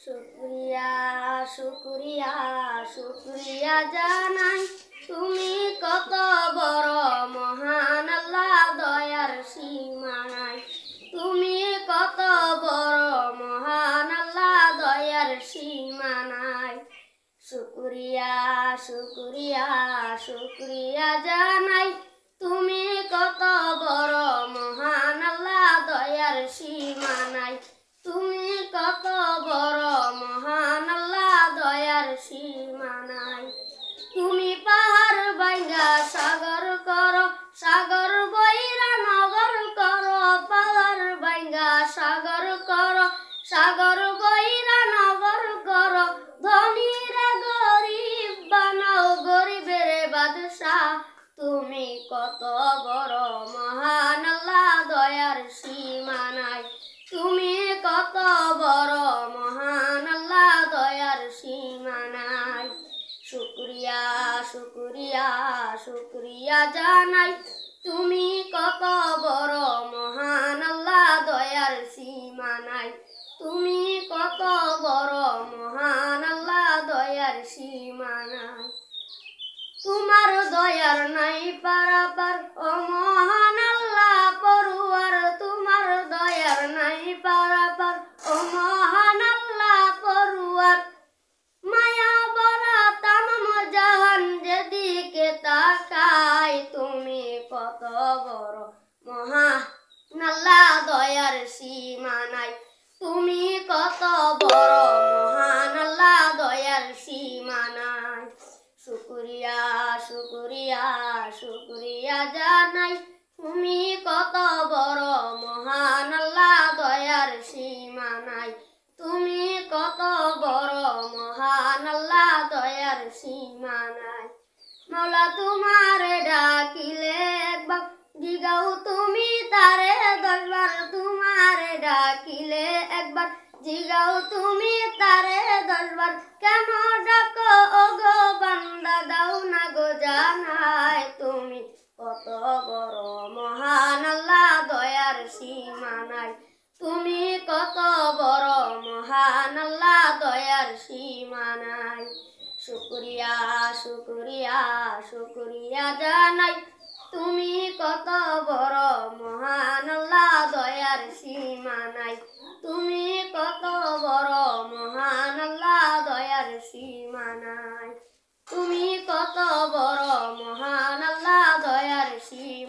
শুকরিয়া শুকরিয়া শুকরিয়া জানাই তুমি কত বড় মহান আল্লাহ দয়ার সীমা নাই তুমি কত বড় মহান আল্লাহ দয়ার সীমা নাই শুকরিয়া শুকরিয়া শুকরিয়া জানাই তুমি কত বড় মহান আল্লাহ দয়ার সীমা নাই তুমি কত বড় মহান আল্লাহ দয়ার সীমা নাই তুমি পাহাড় ভাঙ্গা সাগর করো সাগর বইরা নগর করো পাহাড় ভাঙ্গা সাগর করো সাগর বইরা নগর করো ধনীরা গরিব বানাও গরিবের বাদশাহ তুমি কত বড় মহান আল্লাহ দয়ার সীমা নাই তুমি কত বড় মহান আল্লাহ দয়ার সীমা নাই শুকরিয়া শুকরিয়া শুকরিয়া জানাই তুমি কত বড় মহান আল্লাহ দয়ার সীমা নাই তুমি কত বড় মহান আল্লাহ দয়ার সীমা নাই তোমার দয়ার নাই পারাপার ও মহান আল্লাহ পরুয়ার তোমার দয়ার নাই পারাপার ও মহান আল্লাহ পরুয়ার মায়া বরা তামাম জাহান যেদিকে তাকাই তুমি কত বড় মহান আল্লাহ দয়ার সীমা নাই তুমি কত বড় মহান আল্লাহ দয়ার সীমা নাই শুকরিয়া শুকরিয়া শুকরিয়া জানাই তুমি কত বড় মহান আল্লাহ দয়ার সীমা নাই তুমি কত বড় মহান আল্লাহ দয়ার সীমা নাই মাওলা তোমারে ডাকিলে একবার জিগাও তুমি তারে 10 বার তোমারে ডাকিলে একবার জিগাও তুমি তারে 10 বার কেন ডাকো ওগো বান্দা দাও না গো জানাই তুমি কত বড় মহান আল্লাহ দয়ার সীমা নাই তুমি কত বড় মহান আল্লাহ দয়ার সীমা নাই শুকরিয়া শুকরিয়া শুকরিয়া জানাই তুমি কত বড় মহান আল্লাহ দয়ার সীমা নাই তুমি কত বড় মহান আল্লাহ দয়ার সীমা নাই তুমি কত বড় মহান আল্লাহ দয়ার সীমা